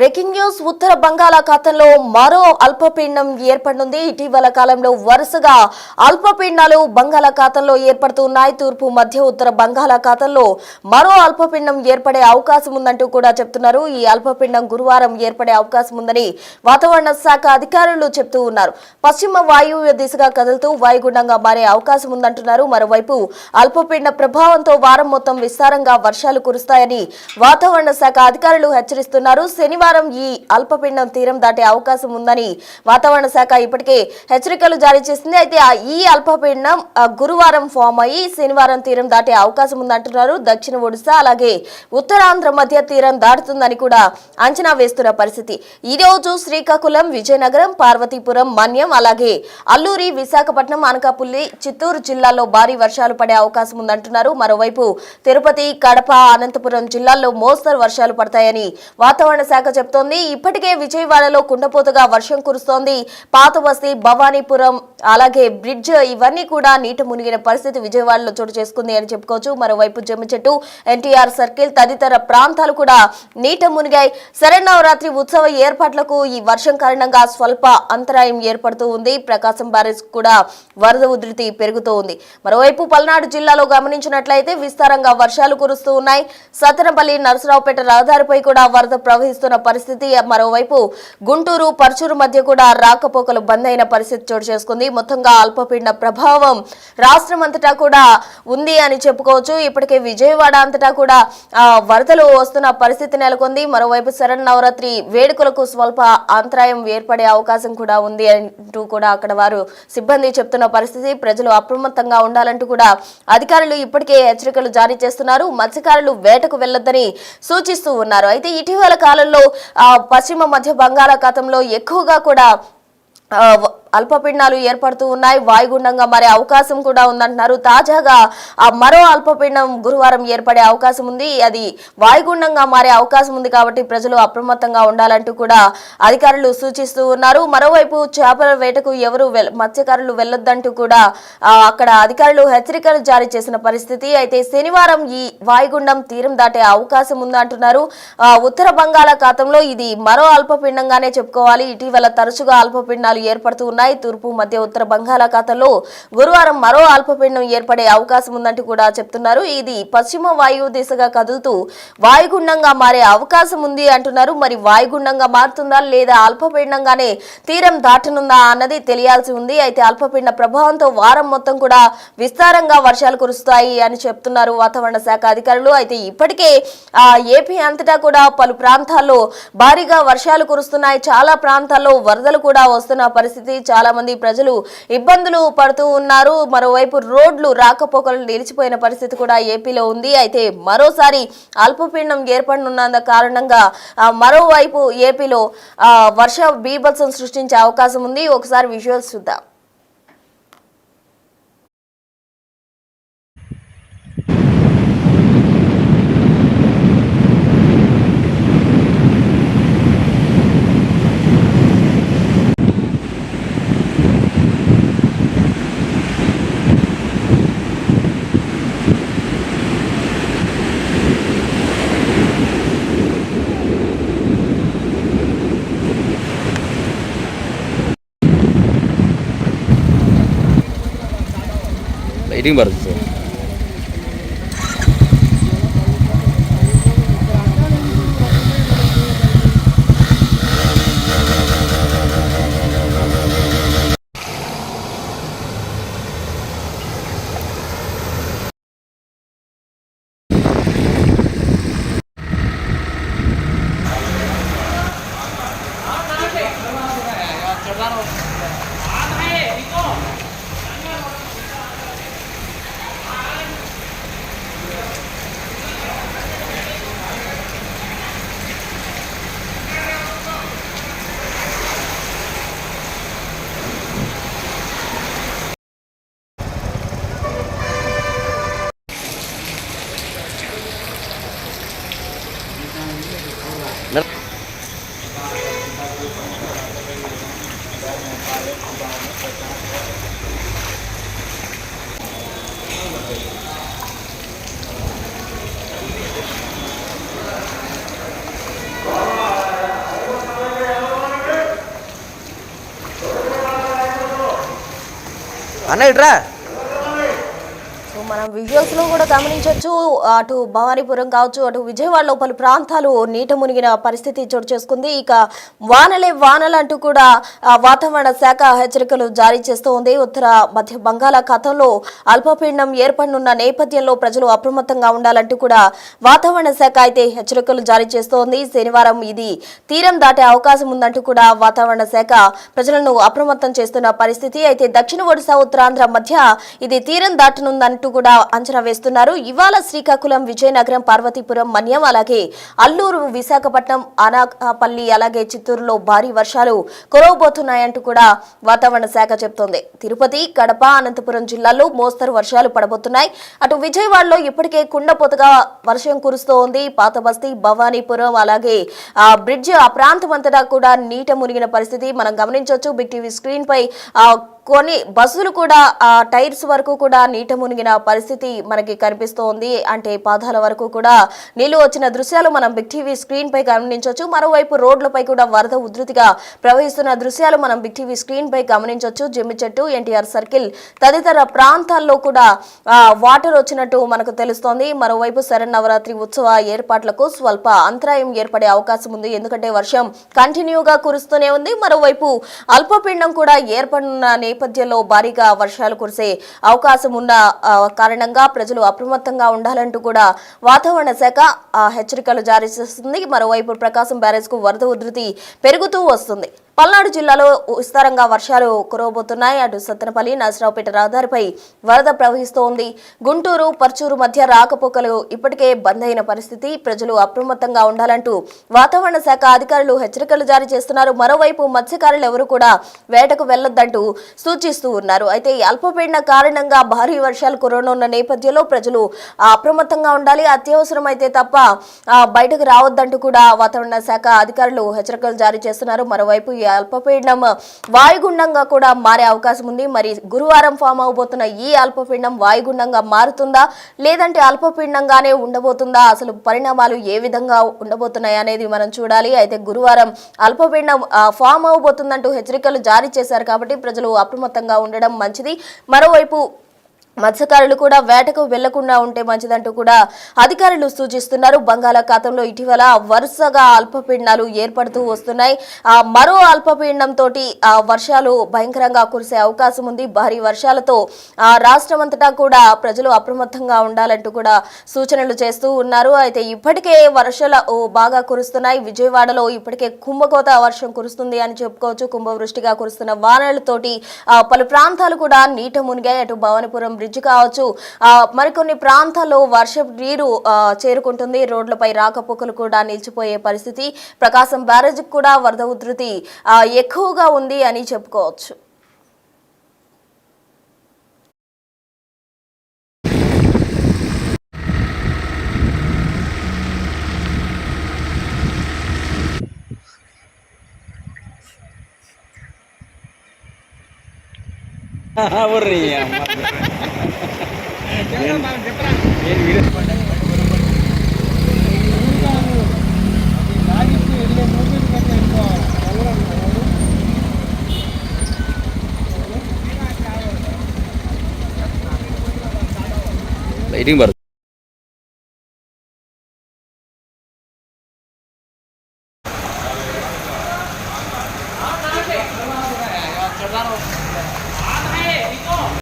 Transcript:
Breaking news ఉత్తర బంగాళాఖాతంలో మరో అల్పపీడనం ఏర్పడనుంది. ఇటీవల కాలంలో వరుసగా అల్పపీడనాలు బంగాళాఖాతంలో ఏర్పడుతున్నాయి. తూర్పు మధ్య ఉత్తర బంగాళాఖాతంలో మరో అల్పపీడనం ఏర్పడే అవకాశం ఉందంటూ కూడా చెప్తున్నారు. ఈ అల్పపీడనం గురువారం ఏర్పడే అవకాశం ఉందని వాతావరణ శాఖ అధికారులు చెప్తూ ఉన్నారు. పశ్చిమ వాయువ్య దిశగా కదులుతూ వాయుగుండంగా మారే అవకాశం ఉందంటున్నారు. మరోవైపు అల్పపీడన ప్రభావంతో వారం మొత్తం విస్తారంగా వర్షాలు కురుస్తాయని వాతావరణ శాఖ అధికారులు హెచ్చరిస్తున్నారు. శనివారం ఈ అల్పపీడనం తీరం దాటే అవకాశం ఉందని వాతావరణ శాఖ ఇప్పటికే హెచ్చరికలు జారీ చేసింది. అయితే ఈ అల్పపీడనం గురువారం ఫామ్ అయ్యి శనివారం తీరం దాటే అవకాశం ఉందంటున్నారు. దక్షిణ ఒడిశా అలాగే ఉత్తరాంధ్ర మధ్య తీరం దాటుతుందని కూడా అంచనా వేస్తున్న పరిస్థితి. ఈ రోజు శ్రీకాకుళం, విజయనగరం, పార్వతీపురం, మన్యం అలాగే అల్లూరి, విశాఖపట్నం, అనకాపల్లి, చిత్తూరు జిల్లాల్లో భారీ వర్షాలు పడే అవకాశం ఉందంటున్నారు. మరోవైపు తిరుపతి, కడప, అనంతపురం జిల్లాల్లో మోస్తరు వర్షాలు పడతాయని వాతావరణ శాఖ చెబుతోంది. ఇప్పటికే విజయవాడలో కుండపోతగా వర్షం కురుస్తోంది. పాతబస్తీ, భవానీపురం అలాగే బ్రిడ్జ్ ఇవన్నీ కూడా నీట మునిగిన పరిస్థితి విజయవాడలో చోటు చేసుకుంది అని చెప్పుకోవచ్చు. మరోవైపు జమ్మిచెట్టు, ఎన్టీఆర్ సర్కిల్ తదితర ప్రాంతాలు కూడా నీట మునిగాయి. శరన్నవరాత్రి ఉత్సవ ఏర్పాట్లకు ఈ వర్షం కారణంగా స్వల్ప అంతరాయం ఏర్పడుతూ ఉంది. ప్రకాశం బ్యారేజ్ కూడా వరద ఉధృతి పెరుగుతూ ఉంది. మరోవైపు పల్నాడు జిల్లాలో గమనించినట్లయితే విస్తారంగా వర్షాలు కురుస్తూ ఉన్నాయి. సత్తెనపల్లి, నరసరావుపేట రహదారిపై కూడా వరద ప్రవహిస్తున్న పరిస్థితి. మరోవైపు గుంటూరు, పర్చూరు మధ్య కూడా రాకపోకలు బంద్ అయిన పరిస్థితి చోటు చేసుకుంది. మొత్తంగా అల్పపీడన ప్రభావం రాష్ట్రం అంతటా కూడా ఉంది అని చెప్పుకోవచ్చు. ఇప్పటికే విజయవాడ అంతటా కూడా వరదలు వస్తున్న పరిస్థితి నెలకొంది. మరోవైపు శరన్నవరాత్రి వేడుకలకు స్వల్ప అంతరాయం ఏర్పడే అవకాశం కూడా ఉంది అంటూ కూడా అక్కడ వారు సిబ్బంది చెప్తున్న పరిస్థితి. ప్రజలు అప్రమత్తంగా ఉండాలంటూ కూడా అధికారులు ఇప్పటికే హెచ్చరికలు జారీ చేస్తున్నారు. మత్స్యకారులు వేటకు వెళ్లొద్దని సూచిస్తూ ఉన్నారు. అయితే ఇటీవల కాలంలో పశ్చిమ మధ్య బంగాళాఖాతంలో ఎక్కువగా కూడా అల్పపీడనాలు ఏర్పడుతూ ఉన్నాయి. వాయుగుండంగా మారే అవకాశం కూడా ఉందంటున్నారు. తాజాగా మరో అల్పపీడనం గురువారం ఏర్పడే అవకాశం ఉంది. అది వాయుగుండంగా మారే అవకాశం ఉంది కాబట్టి ప్రజలు అప్రమత్తంగా ఉండాలంటూ కూడా అధికారులు సూచిస్తూ ఉన్నారు. మరోవైపు చేపల వేటకు ఎవరు మత్స్యకారులు వెళ్లొద్దంటూ కూడా అక్కడ అధికారులు హెచ్చరికలు జారీ చేసిన పరిస్థితి. అయితే శనివారం ఈ వాయుగుండం తీరం దాటే అవకాశం ఉందంటున్నారు. ఉత్తర బంగాళాఖాతంలో ఇది మరో అల్పపీడనంగానే చెప్పుకోవాలి. ఇటీవల తరచుగా అల్పపీడనాలు ఏర్పడుతూ ఉన్నాయి. తూర్పు మధ్య ఉత్తర బంగాళాఖాతంలో గురువారం మరో అల్పపీడనం ఏర్పడే అవకాశం ఉందంటూ కూడా చెప్తున్నారు. ఇది పశ్చిమ వాయువు దిశగా కదులుతూ వాయుగుండంగా మారే అవకాశం ఉంది అంటున్నారు. మరి వాయుగుండంగా మారుతుందా లేదా అల్పపీడనంగానే తీరం దాటనుందా అన్నది తెలియాల్సి ఉంది. అయితే అల్పపీడన ప్రభావంతో వారం మొత్తం కూడా విస్తారంగా వర్షాలు కురుస్తాయి అని చెప్తున్నారు వాతావరణ శాఖ అధికారులు. అయితే ఇప్పటికే ఏపీ అంతటా కూడా పలు ప్రాంతాల్లో భారీగా వర్షాలు కురుస్తున్నాయి. చాలా ప్రాంతాల్లో వరదలు కూడా వస్తున్న పరిస్థితి. చాలా మంది ప్రజలు ఇబ్బందులు పడుతూ ఉన్నారు. మరోవైపు రోడ్లు రాకపోకలు నిలిచిపోయిన పరిస్థితి కూడా ఏపీలో ఉంది. అయితే మరోసారి అల్పపీడనం ఏర్పడనున్న కారణంగా మరోవైపు ఏపీలో వర్ష బీభత్సం సృష్టించే అవకాశం ఉంది. ఒకసారి విజువల్స్ చూద్దాం. ಲೈಟಿಂಗ್ ಬರುತ್ತೆ ಸರ್. అన్న ఇట్రా. సో మనం విజువల్స్ లో కూడా గమనించవచ్చు, అటు భవానీపురం కావచ్చు, అటు విజయవాడలో పలు ప్రాంతాలు నీట మునిగిన పరిస్థితి చోటు చేసుకుంది. ఇక వానలంటూ కూడా వాతావరణ శాఖ హెచ్చరికలు జారీ చేస్తూ ఉంది. ఉత్తర మధ్య బంగాళాఖాతంలో అల్పపీడనం ఏర్పడనున్న నేపథ్యంలో ప్రజలు అప్రమత్తంగా ఉండాలంటూ కూడా వాతావరణ శాఖ అయితే హెచ్చరికలు జారీ చేస్తోంది. శనివారం ఇది తీరం దాటే అవకాశం ఉందంటూ కూడా వాతావరణ శాఖ ప్రజలను అప్రమత్తం చేస్తున్న పరిస్థితి. అయితే దక్షిణ ఒడిశా ఉత్తరాంధ్ర మధ్య ఇది తీరం దాటనుందంటూ కూడా అంచనా వేస్తున్నారు. ఇవాళ శ్రీకాకుళం, విజయనగరం, పార్వతీపురం, మన్యం, అలాగే అల్లూరు, విశాఖపట్నం, అనకాపల్లి, అలాగే చిత్తూరులో భారీ వర్షాలు కురవబోతున్నాయంటూ కూడా వాతావరణ శాఖ చెబుతోంది. తిరుపతి, కడప, అనంతపురం జిల్లాల్లో మోస్తరు వర్షాలు పడబోతున్నాయి. అటు విజయవాడలో ఇప్పటికే కుండపోతగా వర్షం కురుస్తోంది. పాత బస్తీ, భవానీపురం, అలాగే బ్రిడ్జ్ ఆ ప్రాంతం అంతటా కూడా నీట మునిగిన పరిస్థితి మనం గమనించవచ్చు. బిగ్ టీవీ స్క్రీన్ పై కొన్ని బస్సులు కూడా టైర్స్ వరకు కూడా నీట మునిగిన పరిస్థితి మనకి కనిపిస్తోంది. అంటే పాదాల వరకు కూడా నీళ్లు వచ్చిన దృశ్యాలు మనం బిగ్ టీవీ స్క్రీన్ పై గమనించవచ్చు. మరోవైపు రోడ్లపై కూడా వరద ఉధృతిగా ప్రవహిస్తున్న దృశ్యాలు మనం బిగ్ టీవీ స్క్రీన్ పై గమనించవచ్చు. జమ్మిచెట్టు, ఎన్టీఆర్ సర్కిల్ తదితర ప్రాంతాల్లో కూడా వాటర్ వచ్చినట్టు మనకు తెలుస్తోంది. మరోవైపు శరన్నవరాత్రి ఉత్సవ ఏర్పాట్లకు స్వల్ప అంతరాయం ఏర్పడే అవకాశం ఉంది. ఎందుకంటే వర్షం కంటిన్యూగా కురుస్తూనే ఉంది. మరోవైపు అల్పపీడనం కూడా ఏర్పడనున్న నేపథ్యంలో భారీగా వర్షాలు కురిసే అవకాశం ఉన్న కారణంగా ప్రజలు అప్రమత్తంగా ఉండాలంటూ కూడా వాతావరణ శాఖ హెచ్చరికలు జారీ చేస్తుంది. మరోవైపు ప్రకాశం బ్యారేజ్ కు వరద ఉధృతి పెరుగుతూ వస్తుంది. పల్నాడు జిల్లాలో విస్తారంగా వర్షాలు కురవబోతున్నాయి. అటు సత్తెనపల్లి, నరసరావుపేట రహదారిపై వరద ప్రవహిస్తోంది. గుంటూరు, పర్చూరు మధ్య రాకపోకలు ఇప్పటికే బంద్ అయిన పరిస్థితి. ప్రజలు అప్రమత్తంగా ఉండాలంటూ వాతావరణ శాఖ అధికారులు హెచ్చరికలు జారీ చేస్తున్నారు. మరోవైపు మత్స్యకారులు ఎవరు కూడా వేటకు వెళ్లొద్దంటూ సూచిస్తూ ఉన్నారు. అయితే ఈ అల్పపీడన కారణంగా భారీ వర్షాలు కురవనున్న నేపథ్యంలో ప్రజలు అప్రమత్తంగా ఉండాలి. అత్యవసరమైతే తప్ప బయటకు రావద్దంటూ కూడా వాతావరణ శాఖ అధికారులు హెచ్చరికలు జారీ చేస్తున్నారు. మరోవైపు అల్పపీడనం వాయుగుండంగా కూడా మారే అవకాశం ఉంది. మరి గురువారం ఫామ్ అవబోతున్న ఈ అల్పపీడనం వాయుగుండంగా మారుతుందా, లేదంటే అల్పపీడనంగానే ఉండబోతుందా, అసలు పరిణామాలు ఏ విధంగా ఉండబోతున్నాయి అనేది మనం చూడాలి. అయితే గురువారం అల్పపీడనం ఫామ్ అవబోతుందంటూ హెచ్చరికలు జారీ చేశారు కాబట్టి ప్రజలు అప్రమత్తంగా ఉండడం మంచిది. మరోవైపు మత్స్యకారులు కూడా వేటకు వెళ్లకుండా ఉంటే మంచిదంటూ కూడా అధికారులు సూచిస్తున్నారు. బంగాళాఖాతంలో ఇటీవల వరుసగా అల్పపీడనాలు ఏర్పడుతూ వస్తున్నాయి. మరో అల్పపీడనం తోటి వర్షాలు భయంకరంగా కురిసే అవకాశం ఉంది. భారీ వర్షాలతో రాష్ట్రమంతటా కూడా ప్రజలు అప్రమత్తంగా ఉండాలంటూ కూడా సూచనలు చేస్తూ ఉన్నారు. అయితే ఇప్పటికే వర్షాలు బాగా కురుస్తున్నాయి. విజయవాడలో ఇప్పటికే కుంభకోత వర్షం కురుస్తుంది అని చెప్పుకోవచ్చు. కుంభవృష్టిగా కురుస్తున్న వానలతోటి పలు ప్రాంతాలు కూడా నీట మునిగాయి. అటు భవానీపురం బ్రిడ్జ్ కావచ్చు, మరికొన్ని ప్రాంతాల్లో వర్షపు నీరు చేరుకుంటుంది. రోడ్లపై రాకపోకలు కూడా నిలిచిపోయే పరిస్థితి. ప్రకాశం బ్యారేజ్ కూడా వరద ఉధృతి ఎక్కువగా ఉంది అని చెప్పుకోవచ్చు. లైటింగ్ పడుతుంది.